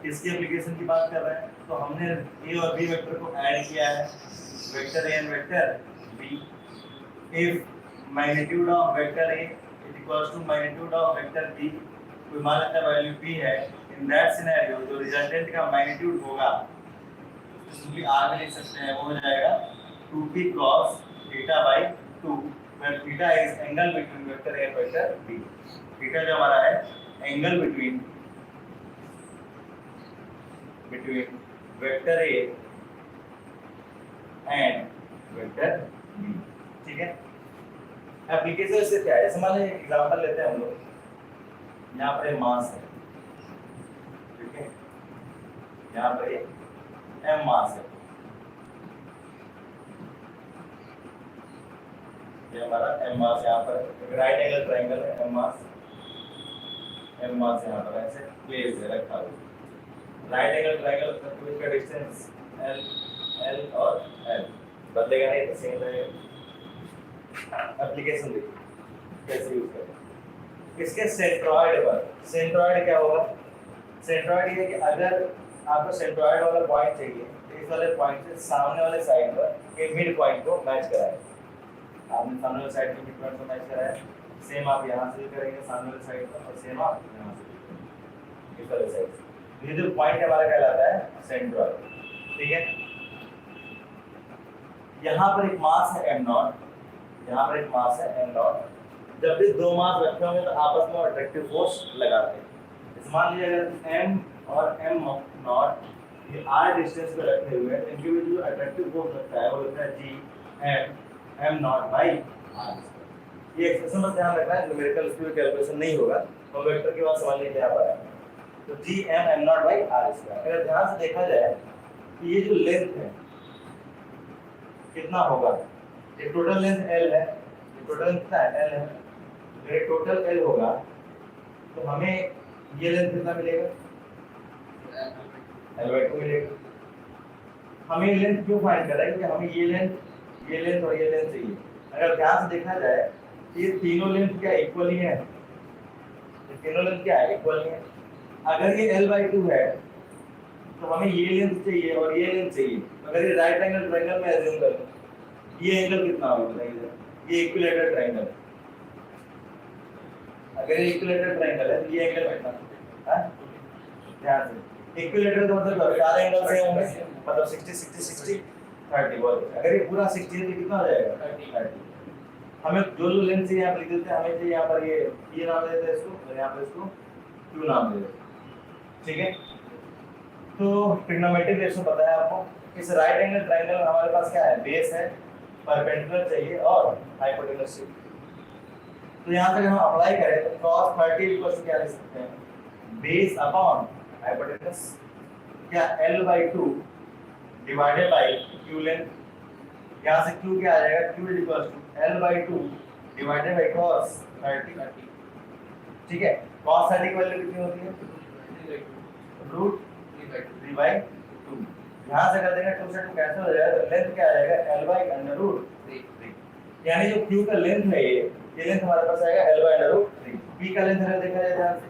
किसकी एप्लीकेशन की बात कर रहे हैं? तो हमने ए और बी वेक्टर को ऐड किया है, vector A and vector B. If magnitude of vector A is equals to magnitude of vector B, कोई मान लेता है वैल्यू बी है, इन दैट सिनेरियो जो रिजल्टेंट का मैग्नीट्यूड होगा सिंपली आर में लिख सकते हैं, वो हो जाएगा 2p cos theta by 2, where theta is angle between vector A and vector B। Theta जो हमारा है angle between vector A and vector B, ठीक है। एप्लीकेशन से क्या है, जैसे मान लीजिए एग्जांपल लेते हैं हम लोग, यहाँ पर एक मास है, ठीक है, यहाँ पर एक m मास है, ये हमारा m मास यहाँ पर राइट एंगल ट्रायंगल है, m मास यहाँ पर ऐसे प्लेस है रखा हुआ। राइट एंगल ट्रायंगल का डिस्टेंस l और l बदलेगा नहीं, तो सेम रहेगा। एप्लीकेशन देखिए कैसे यूज करें इसके सेंट्रॉइड पर। सेंट्रॉइड क्या होगा? सेंट्रॉइड ये कि अगर आपको सेंट्रॉइड वाला पॉइंट चाहिए तो इस वाले पॉइंट से सामने वाले साइड पर एक मिड पॉइंट को मैच कराएं। आपने सामने वाले साइड के मिड पॉइंट को मैच कराया, सेम आप यहाँ से भी करेंगे सामने वाले साइड पर, और सेम आप यहाँ से भी करेंगे इस वाले साइड से। ये जो पॉइंट हमारा कहलाता है सेंट्रॉइड, ठीक है। यहाँ पर एक मास है m नॉट, यहाँ पर एक मास है m नॉट। जब भी दो मास रखे होंगे तो आपस में अट्रैक्टिव फोर्स लगाते हैं। मान लीजिए अगर m और m नॉट ये r डिस्टेंस पे रखे हुए हैं, इनके बीच जो अट्रैक्टिव फोर्स लगता है वो लगता है g m not by r। ये एक्सप्रेशन में ध्यान रखना है, न्यूमेरिकल इसमें कैलकुलेशन नहीं होगा, हम वेक्टर की बात समझने के लिए आ रहा है। तो g m not by r square. अगर ध्यान से देखा जाए कि ये जो लेंथ है कितना होगा, ये टोटल लेंथ l है, ये टोटल लेंथ कितना है l है, अगर टोटल l होगा तो हमें ये लेंथ कितना मिलेगा, l/2 मिलेगा। हमें ये लेंथ क्यों फाइंड कर रहा है? क्योंकि हमें ये लेंथ और ये लेंथ चाहिए। अगर ध्यान से देखा जाए ये तीनों लेंथ क्या इक्वल ही है, ये तीनों लेंथ क्या है इक्वल ही है। अगर ये l/2 है तो हमें ये लेंथ चाहिए और ये लेंथ चाहिए। अगर ये राइट एंगल ट्रायंगल में अज्यूम करें, ये एंगल कितना होगा बताइए? ये इक्विलेटरल ट्रायंगल, अगर ये इक्विलेटरल ट्रायंगल है तो ये एंगल कितना है? ध्यान से, इक्विलेटरल का मतलब चार एंगल से होंगे, मतलब 60 60 60 30 बोल। अगर ये पूरा 60 है तो कितना हो जाएगा 30। हमें जो लेंथ चाहिए यहाँ पर लिख देते हैं, हमें चाहिए यहाँ पर ये नाम दे देते हैं इसको, और यहाँ पर इसको q नाम दे देते हैं, ठीक है। तो ट्रिग्नोमेट्रिक रेशो पता है आपको। इस राइट एंगल ट्रायंगल में हमारे पास क्या है, बेस है, परपेंडिकुलर चाहिए और हाइपोटेनस चाहिए। तो यहाँ तक हम अप्लाई करें तो cos 30 इक्वल टू क्या लिख सकते हैं, बेस अपॉन हाइपोटेनस, क्या l/2 divided bye q length. यहाँ से q क्या आ जाएगा, q equal to l/2 divided by cos 30, ठीक है। cos 30 की वैल्यू कितनी होती है, √3/2। यहाँ से कर देंगे 2 से 2 कैंसिल हो जाएगा, तो लेंथ क्या आ जाएगा l/√3। यानी जो q का लेंथ है ये लेंथ हमारे पास आएगा l/√3। p का लेंथ अगर देखा जाए ध्यान से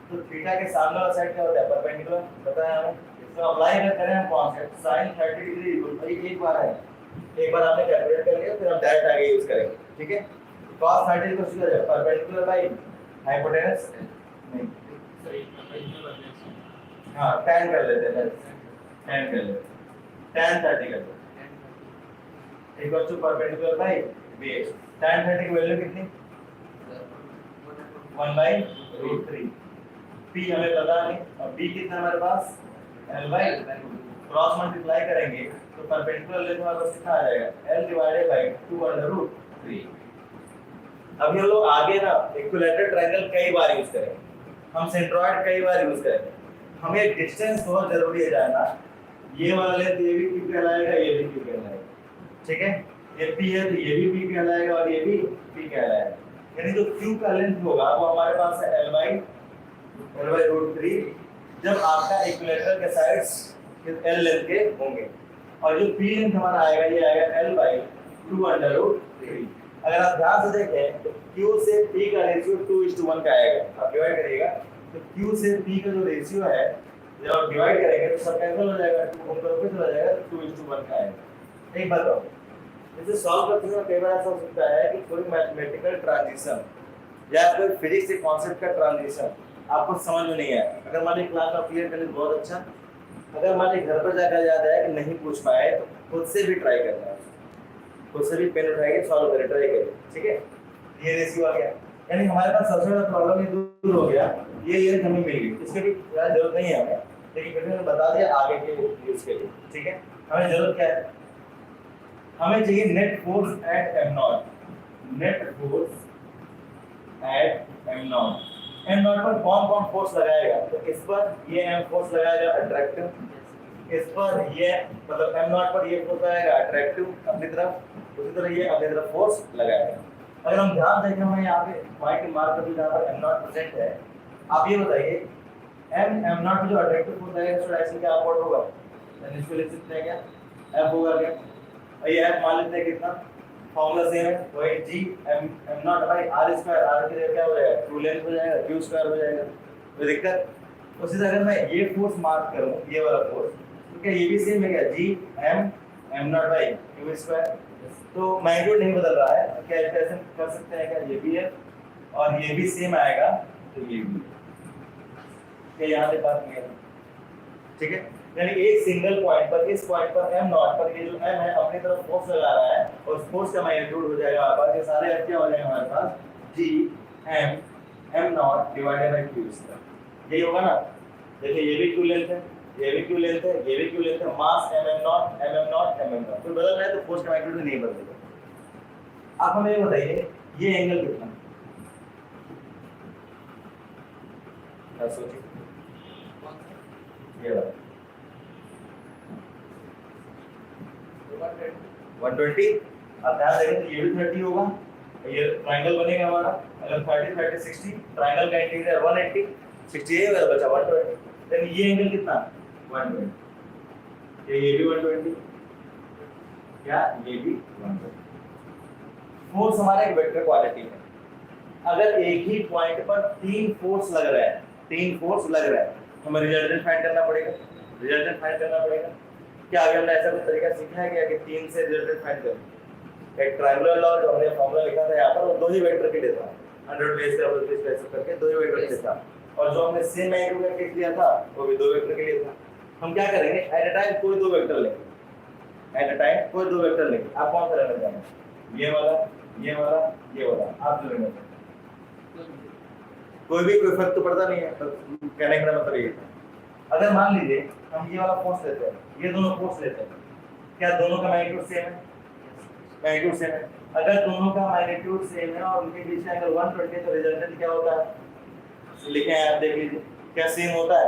तो थीटा के सामने वाला साइड क्या होता है, परपेंडिकुलर, बताया हमें। इसको अप्लाई अगर करें हम कॉन्सेप्ट sin 30 डिग्री इक्वल, एक बार है, एक बार आपने कैलकुलेट कर लिया, फिर हम डायरेक्ट आगे यूज करेंगे, ठीक है। cos 30 को सीधा जाए परपेंडिकुलर बाय हाइपोटेनस, नहीं हाँ tan कर लेते हैं, tan कर लेते हैं, tan 30 कर लेते हैं equal to perpendicular by base. tan 30 की वैल्यू कितनी, 1/√3। p हमें पता नहीं, और b कितना हमारे पास l/2। क्रॉस मल्टीप्लाई करेंगे तो परपेंडिकुलर लेंथ हमारे पास कितना आ जाएगा, l डिवाइडेड बाय 2/√3। अब ये लोग आगे ना इक्विलेटरल ट्रायंगल कई बार यूज करेंगे, हम सेंट्रॉइड कई बार यूज करेंगे। हमें डिस्टेंस बहुत जरूरी है जानना, ये वाला लेंथ ये भी p कहलाएगा, ये भी p कहलाएगा, ठीक है। ये p है तो ये भी p कहलाएगा और ये भी p कहलाएगा। यानी जो q का लेंथ होगा वो हमारे पास है l/√3, जब आपका इक्विलेटरल के साइड्स l लेंथ के होंगे, और जो p लेंथ हमारा आएगा ये आएगा l/2√3। अगर आप ध्यान से देखें तो q से p का रेशियो 2:1 का आएगा। आप डिवाइड करिएगा तो q से p का जो रेशियो है जब आप डिवाइड करेंगे तो सब कैंसिल हो जाएगा, 2 को फिर हो जाएगा, तो 2:1 का आएगा। एक बात और, इसे सॉल्व करते समय कई बार ऐसा हो सकता है कि कोई मैथमेटिकल ट्रांजिशन या कोई फिजिक्स के कॉन्सेप्ट का ट्रांजिशन आपको समझ में नहीं आया। अगर मान लीजिए क्लास में क्लियर करने बहुत अच्छा, अगर मान लीजिए घर पर जाकर याद आया कि नहीं पूछ पाए तो खुद से भी ट्राई करना है, खुद से भी पेन उठा के सॉल्व करें, ट्राई करें, ठीक है। ये रेशियो आ गया, यानी हमारे पास सबसे बड़ा प्रॉब्लम ये दूर हो गया, ये हमें मिल गई, इसके भी जरूरत नहीं है हमें, लेकिन फिर मैंने बता दिया आगे के यूज के लिए, ठीक है। हमें जरूरत क्या है, हमें चाहिए net force at am not, net force at am not. Am not पर कौन कौन फोर्स लगाएगा, तो इस पर ये एम फोर्स लगाएगा अट्रैक्टिव, इस पर ये मतलब एम नॉट पर ये फोर्स लगाएगा अट्रैक्टिव अपनी तरफ, उसी तरह ये अपनी तरफ फोर्स लगाएगा। अगर हम ध्यान देखें, हमें यहाँ पे पॉइंट मार्क कर जहाँ पर एम नॉट प्रेजेंट है, आप ये बताइए एम नॉट जो अट्रैक्टिव फोर्स है इसका डायरेक्शन क्या अपवर्ड होगा, यानी इसको लिख सकते हैं क्या, एफ होगा क्या, और ये एफ मान लेते हैं कितना, फॉर्मूला सेम है वही G M naught by R square, R की जगह क्या हो जाएगा, ट्रू लेंथ हो जाएगा, क्यू स्क्वायर हो जाएगा, कोई दिक्कत। उसी तरह अगर मैं ये फोर्स मार्क करूं, ये वाला फोर्स, तो क्या ये भी सेम है क्या, जी M naught by Q square, तो मैग्नीट्यूड नहीं बदल रहा है, तो क्या ऐसे कर सकते हैं क्या, ये भी है और ये भी सेम आएगा, तो ये भी, क्या यहाँ से बात क्लियर है, ठीक है। यानी एक सिंगल पॉइंट पर, इस पॉइंट पर एम नॉट पर ये जो एम है अपनी तरफ फोर्स लगा रहा है, और उस फोर्स का मैग्नीट्यूड हो जाएगा हमारे पास, ये सारे एफ क्या हो जाएंगे हमारे पास, G M not divided by Q square, यही होगा ना। देखिए ये भी क्यू लेंथ है, ये भी क्यू लेंथ है, ये भी क्यू लेंथ है, मास एम नॉट तो बदल रहा है, तो फोर्स का मैग्नीट्यूड नहीं बदलेगा। आप हमें ये बताइए ये एंगल कितना है, क्या सोचिए, ये वाला 120, अब ध्यान देखें तो ये भी 30 होगा, ये ट्रायंगल बनेगा हमारा, अगर 30 30 60, ट्रायंगल का इंटीरियर 180, 60 ये वाला बचा 120, देन ये एंगल कितना 120, ये भी 120, क्या ये भी 120। फोर्स हमारा एक वेक्टर क्वांटिटी है, अगर एक ही पॉइंट पर 3 फोर्स लग रहा है, 3 फोर्स लग रहा है, हमें रिजल्टेंट फाइंड करना पड़ेगा, रिजल्टेंट फाइंड करना पड़ेगा। क्या अभी हमने ऐसा कोई तरीका सीखा है क्या कि 3 से रिजल्टेंट फाइंड करें, एक ट्रायंगुलर लॉ जो हमने फॉर्मूला लिखा था यहाँ पर, वो 2 ही वेक्टर के लिए था, 100 बेस पे डबल बेस पे ऐसे करके 2 ही वेक्टर के लिए था, और जो हमने सेम मैग्नीट्यूड का केस लिया था वो भी 2 वेक्टर के लिए था। हम क्या करेंगे, एट अ टाइम कोई 2 वेक्टर लेंगे, एट अ टाइम कोई 2 वेक्टर लेंगे। आप कौन सा लेना चाहेंगे, ये वाला, ये वाला, ये वाला, आप जो लेना चाहेंगे, कोई भी कोई फर्क तो पड़ता नहीं है, तो कहने का मतलब ये है। अगर मान लीजिए हम ये वाला फोर्स लेते हैं, ये दोनों फोर्स लेते हैं, क्या दोनों का मैग्नीट्यूड सेम है, मैग्नीट्यूड सेम है। अगर दोनों का मैग्नीट्यूड सेम है और उनके बीच में अगर 120 तो रिजल्टेंट क्या होता है, लिखे हैं आप देख लीजिए, क्या सेम होता है,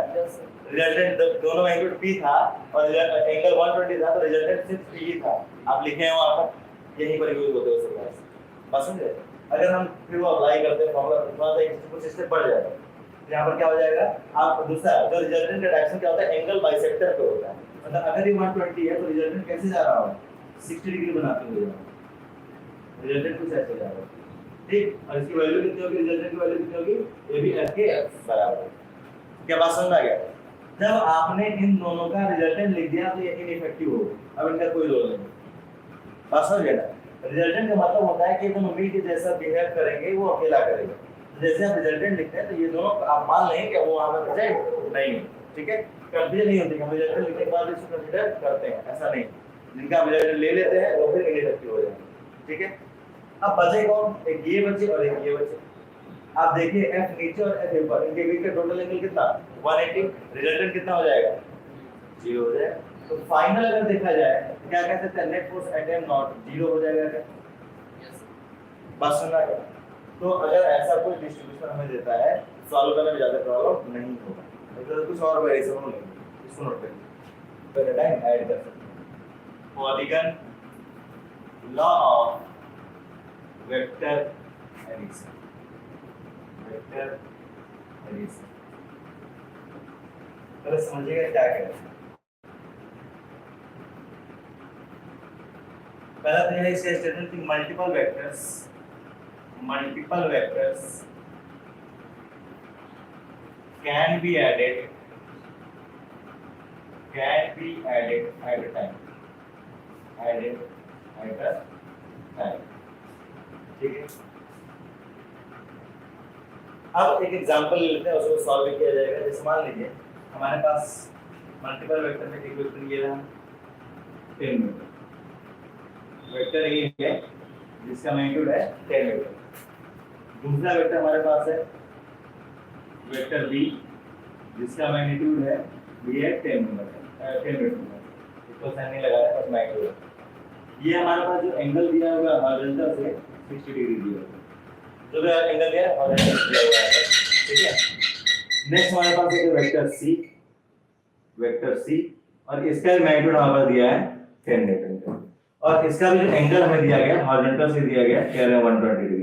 रिजल्टेंट दोनों मैग्नीट्यूड p था और एंगल 120 था, तो रिजल्टेंट सिर्फ p ही था, आप लिखे हैं वहां पर, यहीं पर यूज होते हैं उस प्रकार से, बस समझे। अगर हम फिर वो अप्लाई करते हैं फॉर्मूला, थोड़ा सा एक कुछ स्टेप बढ़ जाएगा, यहाँ पर क्या हो जाएगा, आप दूसरा जो रिजल्टेंट का डायरेक्शन क्या होता है, एंगल बाइसेक्टर पे होता है, मतलब अगर ये 120 है तो रिजल्टेंट कैसे जा रहा होगा, 60 डिग्री बनाते हुए रिजल्टेंट कुछ ऐसे जा रहा है, ठीक। और इसकी वैल्यू कितनी होगी, रिजल्टेंट की वैल्यू कितनी होगी, ये भी f के बराबर। क्या बात समझ आ गया, जब आपने इन दोनों का रिजल्टेंट लिख दिया तो ये इनइफेक्टिव होगा, अब इनका कोई रोल नहीं, बात समझ गए ना। रिजल्टेंट का मतलब होता है कि दोनों मिलकर जैसा बिहेव करेंगे वो अकेला करेगा, जैसे आप रिजल्टेंट लिखते हैं तो ये दोनों आप मान लें कि वो वहां पर प्रेजेंट नहीं है, ठीक है, कंफ्यूजन नहीं होती, हम रिजल्टेंट लिखने के बाद इसको कंसीडर करते हैं, ऐसा नहीं, जिनका हम रिजल्टेंट ले लेते हैं वो फिर इनइफेक्टिव हो जाएंगे, ठीक है। अब बचे कौन, एक ये बचे और एक ये बचे, आप देखिए f नीचे और f ऊपर, इनके बीच का टोटल एंगल कितना 180, रिजल्टेंट कितना हो जाएगा 0 हो जाएगा। तो फाइनल अगर देखा जाए तो क्या कह सकते हैं, net force at am not 0 हो जाएगा क्या, बस सुना क्या। तो अगर ऐसा कोई डिस्ट्रीब्यूशन हमें देता है, सॉल्व करने में ज्यादा प्रॉब्लम नहीं होगा, तो कुछ और वेरिएशन हो लेंगे, इसको नोट करिए, तो टाइम ऐड कर सकते हैं। Polygon law of vector addition, vector addition पहले समझिएगा क्या कह रहे हैं। पहला तो यह स्टेटमेंट कि multiple vectors can be added can be added at a time, added at a time, ठीक है। अब एक एग्जांपल लेते हैं, उसको सॉल्व किया जाएगा। जैसे मान लीजिए हमारे पास मल्टीपल वेक्टर में एक वेक्टर ये रहा 10 मीटर, वेक्टर ए है जिसका मैग्नीट्यूड है 10 मीटर। दूसरा वेक्टर हमारे पास है वेक्टर बी जिसका मैग्नीट्यूड है भी है 10 मीटर, 10 मीटर इसको साइन नहीं लगा है, बस मैग्नीट्यूड। ये हमारे पास जो एंगल दिया हुआ है हॉरिजॉन्टल से 60 डिग्री दिया हुआ है, जो भी एंगल दिया है हॉरिजॉन्टल दिया हुआ है, ठीक है। नेक्स्ट हमारे पास एक वेक्टर सी, वेक्टर सी, और इसका मैग्नीट्यूड हमारे पास दिया है 10 मीटर, और इसका भी जो एंगल हमें दिया गया हॉरिजॉन्टल से दिया गया कह रहे हैं 120 डिग्री।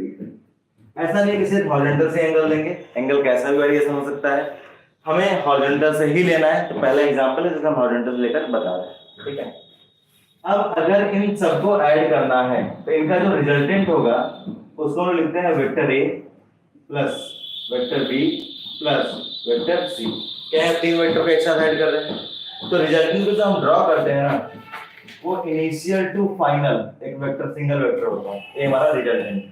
ऐसा नहीं कि सिर्फ हॉरिजॉन्टल से एंगल लेंगे, एंगल कैसा भी वेरिएशन हो सकता है, हमें हॉरिजॉन्टल से ही लेना है। तो पहला एग्जांपल है जिसका हम हॉरिजॉन्टल से लेकर बता रहे हैं, ठीक है। अब अगर इन सबको ऐड करना है तो इनका जो रिजल्टेंट होगा उसको हम लिखते हैं vector A plus vector B plus vector C. क्या है, तीन वेक्टर को एक साथ ऐड कर रहे हैं। तो रिजल्टेंट को जो हम ड्रॉ करते हैं ना, वो इनिशियल टू फाइनल एक वेक्टर सिंगल वेक्टर होता है, ये हमारा रिजल्टेंट।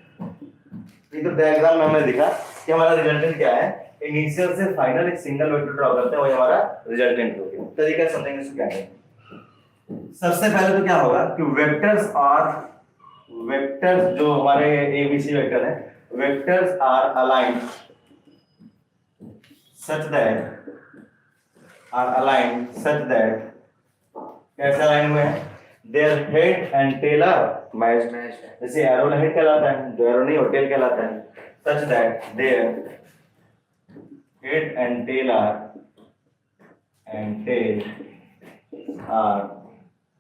ये तो डायग्राम में हमने दिखा कि हमारा रिजल्टेंट क्या है, इनिशियल से फाइनल एक सिंगल वेक्टर ड्रॉ करते हैं, वही हमारा रिजल्टेंट हो गया। तरीका समझेंगे इसको क्या है। सबसे पहले तो क्या होगा कि वेक्टर्स जो हमारे एबीसी वेक्टर है, vectors are aligned such that कैसे अलाइन हुए हैं, their head and tail are matched. जैसे एरो हेड कहलाता है, जो एरो नहीं वो टेल कहलाता है। Such that their head and tail are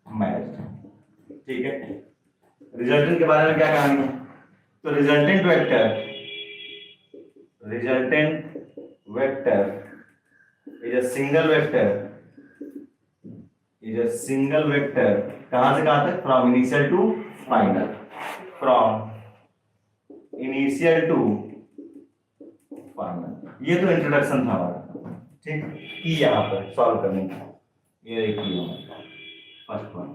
matched, ठीक है। रिजल्टेंट के बारे में क्या कहानी है, तो resultant vector is a single vector कहां से कहां तक, फ्रॉम इनिशियल टू फाइनल, ये तो इंट्रोडक्शन था हमारा, ठीक। की यहाँ पर सॉल्व करने का ये देखिए फर्स्ट वन,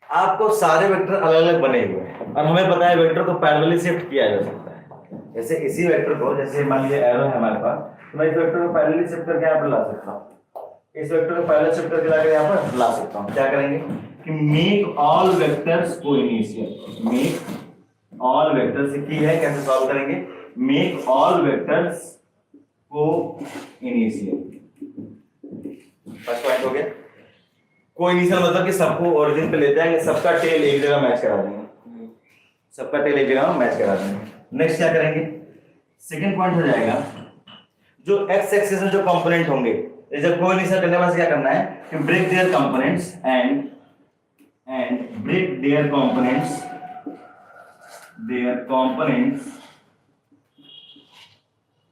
आपको सारे वेक्टर अलग अलग बने हुए हैं और हमें पता है वेक्टर को पैरेलली शिफ्ट किया जा सकता है। जैसे इसी वेक्टर को, जैसे मान लीजिए एरो है हमारे पास, तो मैं इस वेक्टर को पैरेलली शिफ्ट करके यहाँ पर ला सकता हूँ, इस वेक्टर को पैरेलल शिफ्ट करके लाकर यहाँ पर ला सकता हूँ। क्या करेंगे कि make all vectors coinitial, make all vectors की है, कैसे सॉल्व करेंगे, make all vectors coinitial. First point हो गया। कोइनिशियल मतलब कि सबको ओरिजिन पे लेते हैं, सबका टेल एक जगह मैच करा देंगे, सबका टेल एक जगह मैच करा देंगे। नेक्स्ट क्या करेंगे, सेकंड पॉइंट हो जाएगा, जो एक्स एक्सिस में जो कंपोनेंट होंगे, जब कोइनिशियल करने वाले क्या करना है कि break their components and break their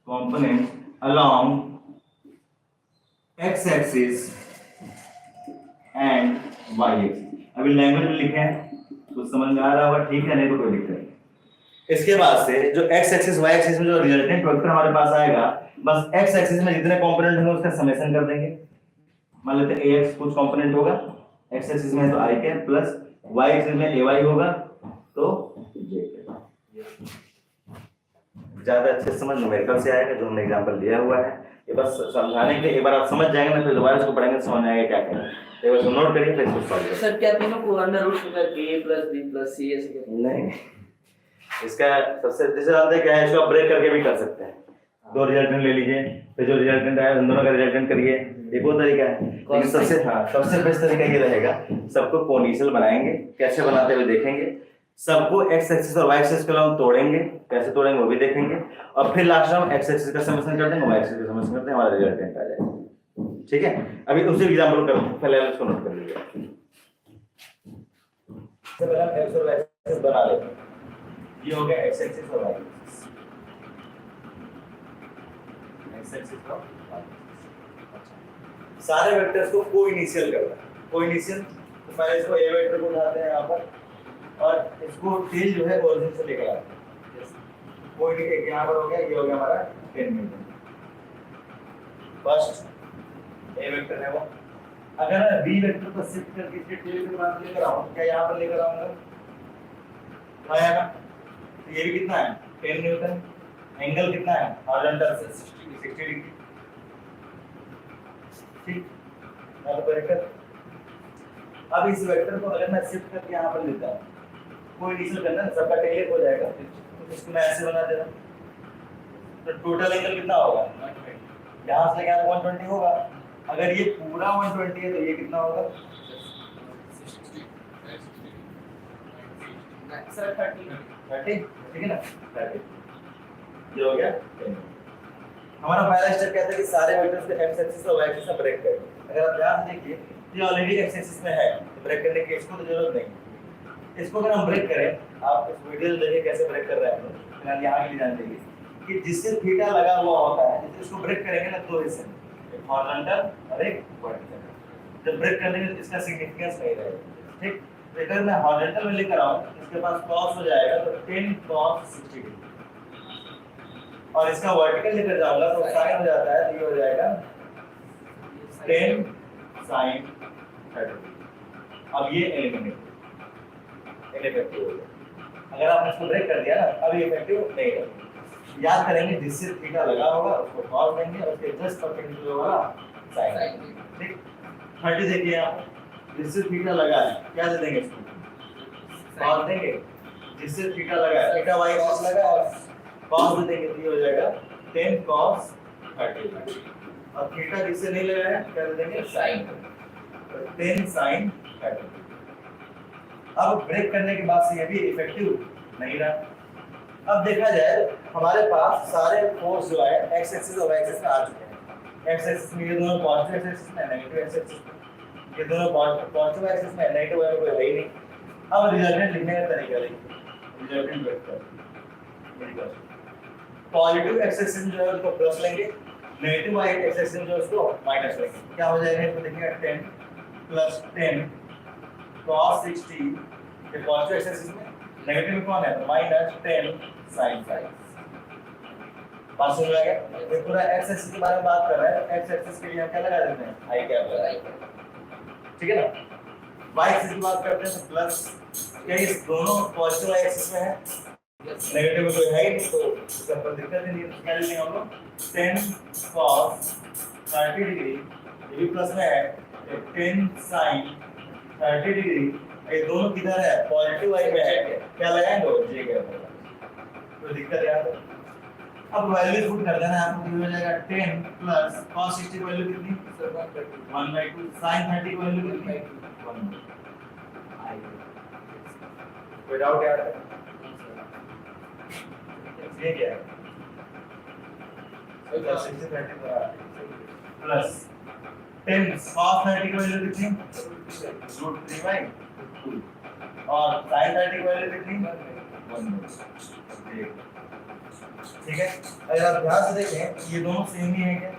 components along x axis and y axis। अभी लैंग्वेज में लिखे हैं कुछ समझ में आ रहा होगा, ठीक है, नहीं तो कोई दिक्कत नहीं। इसके बाद से जो x एक्सिस y एक्सिस में जो रिजल्टेंट वेक्टर हमारे पास आएगा, बस x एक्सिस में जितने कंपोनेंट होंगे उसका समेशन कर देंगे। मान लेते हैं ax कुछ कंपोनेंट होगा, x एक्सिस में तो i के प्लस y एक्सिस में ay होगा तो j के। ज्यादा अच्छे समझ न्यूमेरिकल से आएगा, जो हमने एग्जांपल दिया हुआ है। ये बस समझाने के लिए, एक बार आप समझ जाएंगे ना फिर दोबारा इसको पढ़ेंगे समझ में आएगा क्या क्या है। एक बार नोट करिए फिर इसको सॉल्व करें। सर क्या तीनों को अंडर रूट करके a + b + c ऐसे नहीं, इसका सबसे जैसे जानते हैं क्या है, इसको आप ब्रेक करके भी कर सकते हैं। दो रिजल्टेंट ले लीजिए, फिर जो रिजल्टेंट आया उन दोनों का रिजल्टेंट करिए, एक वो तरीका है। लेकिन सबसे बेस्ट तरीका ये रहेगा, सबको कोनिशियल बनाएंगे, कैसे बनाते हुए देखेंगे, सबको x एक्सिस और y एक्सिस को हम तोड़ेंगे, कैसे तोड़ेंगे वो भी देखेंगे, और फिर लास्ट में हम x एक्सिस का समेशन कर देंगे, y एक्सिस का समेशन करते हैं, हमारा रिजल्टेंट आ जाएगा। ठीक है, अभी उसी एग्जांपल को पहले इसको नोट कर लीजिए। सबसे पहले हम x और y एक्सिस बना लेते हैं। ये हो गया x एक्सिस और y एक्सिस, x एक्सिस और y एक्सिस। सारे वेक्टर्स को कोइनिशियल करना है। कोइनिशियल तो पहले इसको a वेक्टर को उठाते हैं यहाँ पर, और इसको टेल जो है ओरिजिन से लेकर आते हैं। कोई एक यहाँ पर हो गया, ये हो गया हमारा 10 मीटर। फर्स्ट ए वेक्टर है वो। अगर मैं बी वेक्टर को शिफ्ट करके इसके टेल के पास लेकर आऊं, क्या यहां पर लेकर आऊंगा? आया ना? तो ये भी कितना है 10 न्यूटन। एंगल कितना है हॉरिजॉन्टल से 60 डिग्री। ठीक, अब वेक्टर, अब इस वेक्टर को अगर मैं शिफ्ट करके यहां पर लेता हूं, कोई रीजन करना है, सबका टेल एक हो जाएगा, तो इसको मैं ऐसे बना दे रहा हूं। तो टोटल एंगल कितना होगा? यहां से लेकर 120 होगा। अगर ये पूरा 120 है तो ये कितना होगा? सर 30 ठीक है ना? 30 ये हो गया 10। हमारा पहला स्टेप क्या था कि सारे वेक्टर्स को एक्स एक्सिस और वाई एक्सिस में ब्रेक करें। अगर आप ध्यान से देखिए, ये ऑलरेडी एक्स एक्सिस में है, तो ब्रेक करने की इसको तो जरूरत नहीं। इसको अगर हम ब्रेक करें, आप इस वीडियो में देखिए कैसे ब्रेक कर रहे हैं हम लोग। फिलहाल यहाँ के लिए जान लीजिए कि जिससे थीटा लगा हुआ होता है, जैसे इसको ब्रेक करेंगे ना दो हिस्से में, एक हॉरिजॉन्टल और एक वर्टिकल। जब ब्रेक करने में इसका सिग्निफिकेंस नहीं रहेगा। ठीक, तो अगर मैं हॉरिजॉन्टल में लेकर आऊं, इसके पास cos हो जाएगा तो 10 cos 60 डिग्री, और इसका वर्टिकल लेकर जाऊंगा तो sin हो जाता है, तो ये हो जाएगा 10 sin 30। अब ये एलिमिनेट इनइफेक्टिव हो गया। अगर आपने इसको ब्रेक कर दिया ना, अब ये इफेक्टिव नहीं रहेगा। याद करेंगे जिससे थीटा लगा होगा उसको cos देंगे और उसके जस्ट परपेंडिकुलर वाला sin। ठीक, 30 देखिए आप, जिससे थीटा लगा है क्या दे देंगे इसको? cos देंगे। जिससे थीटा लगा है, थीटा y cos लगा है, cos दे देंगे तो ये हो जाएगा 10 cos 30। और थीटा जिससे नहीं लगा है क्या दे देंगे? sin। तो 10 sin 30। अब ब्रेक करने के बाद से ये भी इफेक्टिव नहीं रहा। अब देखा जाए हमारे पास सारे फोर्स जो है एक्स एक्सिस और वाई एक्सिस में आ चुके हैं। एक्स एक्सिस में ये दोनों पॉजिटिव एक्सिस में, नेगेटिव एक्सिस में। ये दोनों पॉजिटिव एक्सिस में, नेगेटिव वाई में कोई है ही नहीं। अब रिजल्टेंट लिखने का तरीका देखिए, रिजल्टेंट वेक्टर पॉजिटिव एक्सिस में जो है उसको प्लस लेंगे, नेगेटिव वाई एक्सिस में जो है उसको माइनस लेंगे। क्या हो जाएगा इसको देखिए, 10 + 10 cos 60, ये पॉजिटिव एक्सिस में, नेगेटिव में कौन है तो -10 sin 5। बात समझ में आ गया? ये पूरा x एक्सिस के बारे में बात कर रहे हैं, x एक्सिस के लिए हम क्या लगा देते हैं? i कैप लगा। ठीक है ना? y एक्सिस की बात करते हैं तो प्लस, क्या ये दोनों पॉजिटिव y एक्सिस में है, नेगेटिव में कोई है ही नहीं, तो इसका कोई दिक्कत ही नहीं है। क्या लेंगे हम लोग? 10 cos 30 डिग्री, ये भी प्लस में है, 10 sin 30 डिग्री। ये दोनों किधर है? पॉजिटिव वाई में है, क्या लगाएंगे? जे के ऊपर। तो दिक्कत यार, अब वैल्यू पुट कर देना आपको, हो जाएगा 10 + cos 60 की वैल्यू कितनी? 1/2। sin 30 की वैल्यू कितनी? 1/2। कोई डाउट यार? ये क्या है? 60 30 प्लस 10 cos 30 की वैल्यू कितनी? √3/2। और sin 30 की वैल्यू कितनी? 1/2। ठीक है, अगर आप ध्यान से देखें ये दोनों सेम ही है, क्या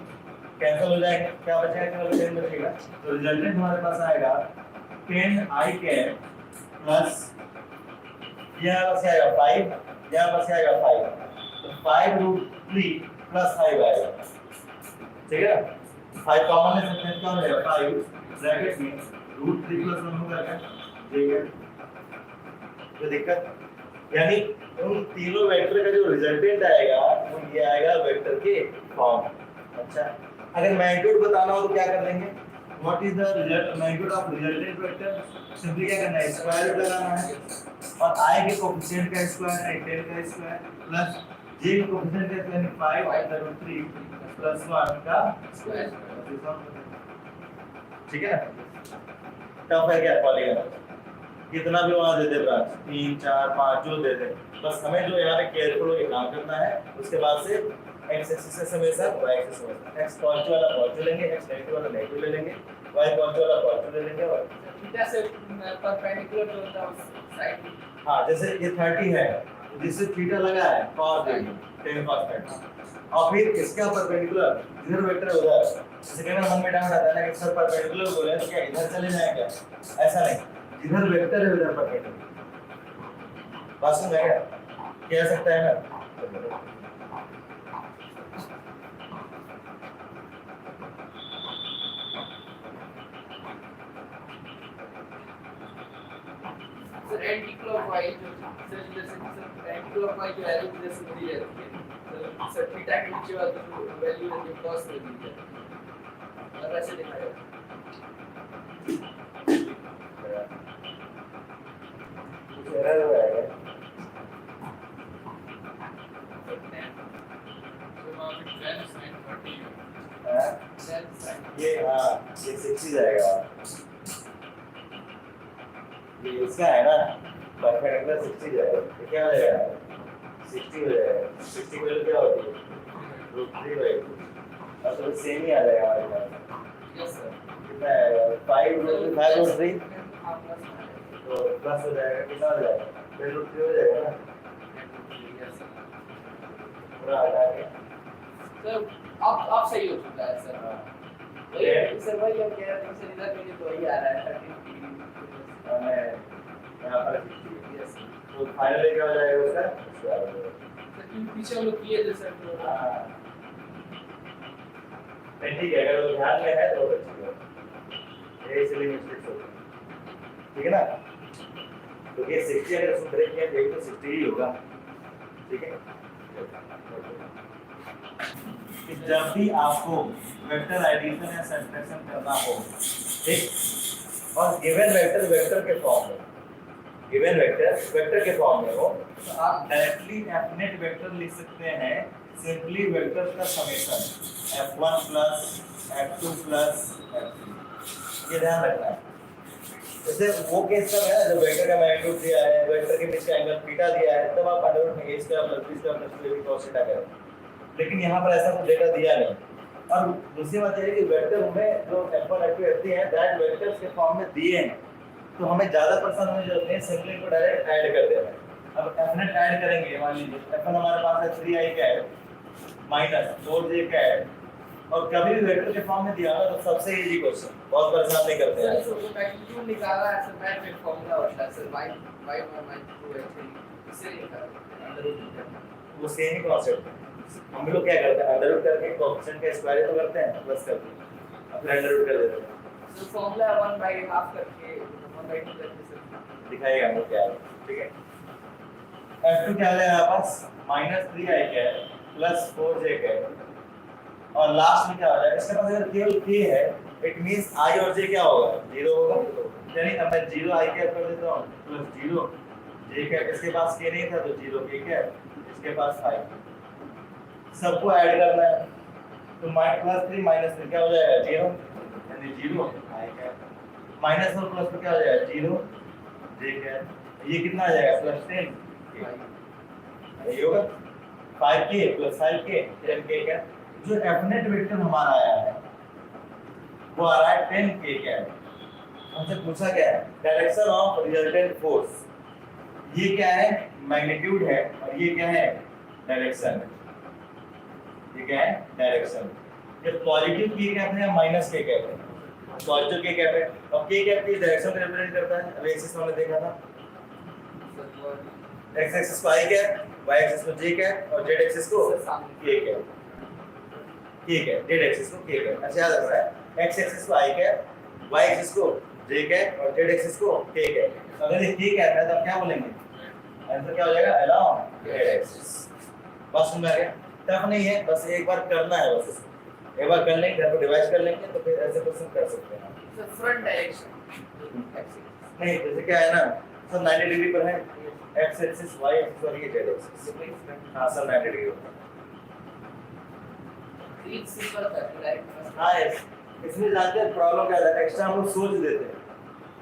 कैंसिल हो जाएंगे, क्या बचेगा? केवल 10 बचेगा। तो रिजल्टेंट हमारे पास आएगा 10i कैप प्लस यहाँ बस आएगा 5, यहाँ बस आएगा 5, तो 5√3 प्लस 5 आएगा। ठीक है ना? 5 कॉमन ले सकते हैं, क्या हो जाएगा? 5 ब्रैकेट में √3 + 1 होगा क्या? ठीक है, तो दिक्कत यानी उन तीनों वेक्टर का जो रिजल्टेंट आएगा वो ये आएगा वेक्टर के फॉर्म। अच्छा, अगर मैग्नीट्यूड बताना हो तो क्या कर देंगे? What is the magnitude of resultant vector? Simply क्या करना है? स्क्वायर रूट लगाना है, और i के कोएफिशिएंट का स्क्वायर है 10 का स्क्वायर प्लस j के कोएफिशिएंट का यानी 5/√3 + 1 का स्क्वायर। ठीक है ना? टफ है क्या? पॉलीगॉन कितना भी वहां दे दे, ब्रांच 3 4 5 जो दे दे, बस हमें जो यहाँ पे केयरफुल होकर काम करना है। उसके बाद से x एक्सिस से हमेशा y एक्सिस में x पॉजिटिव वाला पॉजिटिव लेंगे, x नेगेटिव वाला नेगेटिव ले लेंगे, y पॉजिटिव वाला पॉजिटिव ले लेंगे। और थीटा से परपेंडिकुलर जो होता है उस साइड। हां, जैसे ये 30 है, जिससे थीटा लगा है cos देंगे 10 cos 30, और फिर इसका परपेंडिकुलर इधर वेक्टर है उधर। जैसे कि मन में डाउट आता है ना कि सर परपेंडिकुलर बोले तो क्या इधर चले जाए क्या? ऐसा नहीं, जिधर वेक्टर है उधर परपेंडिकुलर। बात समझ में आया? कह सकता है ना? सर एंटी क्लॉकवाइज जो सर जैसे सर एंटी क्लॉकवाइज जो वैल्यू इधर से दी जाती है सर थीटा के नीचे वाली जो वैल्यू रहती है cos में दी जाती है और ऐसे दिखाया कुछ एरर हुआ है क्या? हाँ? ये हाँ ये 60 जाएगा, ये इसका है ना परफेक्ट एंगल 60 जाएगा, ये क्या हो जाएगा 60 हो जाएगा, 60 वैल्यू क्या होती है √3 वैल्यू, और तो सेम ही आ जाएगा हमारे पास। यस सर कितना आएगा 5√3 तो प्लस हो जाएगा, कितना हो जाएगा फिर √3 हो जाएगा ना पूरा आ जाएगा। सर अब सही हो चुका है सर वही सर वही हम कह रहे थे सर इधर के तो वही आ रहा है 30 हमें यहाँ पर 60 यस तो फाइनली क्या हो जाएगा उसका सर क्योंकि पीछे हम लोग किए थे सर तो नहीं ठीक है, अगर वो ध्यान में है तो अच्छी बात है, ये इसलिए मिस्टेक होती है, ठीक है ना। तो ये 60 अगर उसको ब्रेक किया देख तो 60 ही होगा, ठीक है। कि जब भी आपको वेक्टर एडिशन या सब्ट्रैक्शन करना हो, ठीक, और गिवन वेक्टर वेक्टर के फॉर्म में, गिवन वेक्टर वेक्टर के फॉर्म में हो तो आप डायरेक्टली एफनेट वेक्टर लिख सकते हैं, सिंपली वेक्टर्स का summation f1 plus f2 plus f3, ये ध्यान रखना है। जैसे वो केस तब है जब वेक्टर का मैग्नीट्यूड दिया है, वेक्टर के बीच का एंगल थीटा दिया है, तब आप अंडर रूट में a square plus b square plus 2ab cos theta करें, लेकिन यहाँ पर ऐसा कुछ डेटा दिया नहीं। और दूसरी बात यह है कि वेक्टर में जो f1 f2 f3 है दैट वेक्टर्स के फॉर्म में दिए हैं, तो हमें ज़्यादा परेशान होने की जरूरत नहीं है, सिंपली इनको डायरेक्ट ऐड कर देना है। अब एफनेट ऐड करेंगे, मान लीजिए f1 हमारे पास है 3i का है माइनस 4j का है, और कभी भी वेक्टर के फॉर्म में दिया ना तो सबसे इजी क्वेश्चन, बहुत परेशान नहीं करते हैं। सर तो मैग्नीट्यूड निकाला है सर मैथ में फॉर्मूला होता है सर y1 -2 इससे निकाला अंडर रूट वो सेम ही कॉन्सेप्ट है। हम लोग क्या करते हैं, अंडर रूट करके कोएफिशिएंट का स्क्वायर तो करते हैं, प्लस करते हैं, अब फिर अंडर रूट कर देते हैं। सर फॉर्मूला 1/2 करके 1/2 करके सर दिखाएगा हम लोग क्या है, ठीक है। f2 क्या है हमारे पास -3i का है प्लस 4j का है, और लास्ट में क्या हो जाएगा, इसके पास अगर केवल k है इट मींस i और j क्या होगा 0 होगा, यानी अब मैं 0 i कैप कर देता हूं प्लस 0 j कैप, इसके पास k नहीं था तो 0 k कैप, इसके पास 5, सबको ऐड करना है तो +3 -3 क्या हो जाएगा 0, यानी 0 i कैप, -4 प्लस क्या हो जाएगा 0 j कैप, ये कितना आ जाएगा +10 ये होगा 5k + 5k 10k का। जो एफनेट वेक्टर हमारा आया है वो आ रहा है 10k का, हमसे पूछा क्या है डायरेक्शन ऑफ रिजल्टेंट फोर्स, ये क्या है मैग्नीट्यूड है और ये क्या है डायरेक्शन, ये क्या है डायरेक्शन। ये पॉजिटिव k कैप है या माइनस k कैप है, पॉजिटिव k कैप है, और k कैप की डायरेक्शन को रिप्रेजेंट करता है। अब एक्सिस हमने देखा था x एक्सिस को i कैप, y एक्सिस को j कैप और z एक्सिस को k कैप, ठीक है z एक्सिस को k कैप, अच्छा याद रखना है x एक्सिस को i कैप, y एक्सिस को j कैप और z एक्सिस को k कैप। अगर ये k कैप है तो क्या बोलेंगे, आंसर क्या हो जाएगा अलोंग z एक्सिस। बस समझ आ गया, टफ नहीं है, बस एक बार करना है, बस एक बार कर लेंगे घर पर डिवाइड कर लेंगे तो फिर ऐसे क्वेश्चन कर सकते हैं। सर फ्रंट डायरेक्शन नहीं जैसे क्या है ना सब 90 डिग्री पर है, x एक्सिस y एक्सिस और ये z एक्सिस, हां सब 90 डिग्री पर। ये सिंपल था डायरेक्ट हां इसमें जानते हैं प्रॉब्लम क्या है, एक्स्ट्रा हम लोग सोच देते हैं,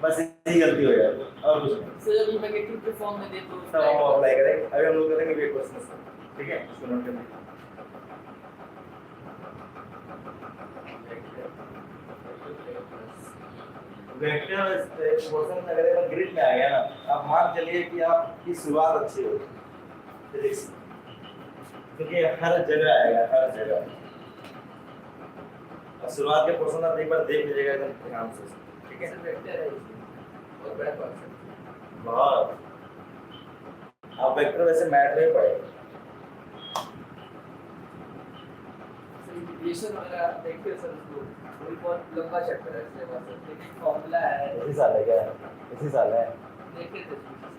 बस यही गलती हो जाती है और कुछ नहीं। सर जब नेगेटिव के फॉर्म में दे तो सब हम अप्लाई करेंगे, अभी हम लोग करेंगे ये क्वेश्चन, ठीक है इसको नोट करना। वेक्टर क्वेश्चन अगर एक ग्रिड में आ गया ना, अब मान चलिए कि आपकी शुरुआत अच्छी हो फिजिक्स, क्योंकि हर जगह आएगा, हर जगह और शुरुआत के क्वेश्चन आप एक बार देख लीजिएगा एकदम ध्यान से, ठीक है। सर वेक्टर है और बड़ा कॉन्सेप्ट बहुत आप वेक्टर वैसे मैथ में पढ़े, इंटीग्रेशन वगैरह देखते हैं सर, उसको वो बहुत लंबा चैप्टर है इसलिए बस लेकिन फॉर्मूला है इसी साल है क्या, इसी साल है देखे थे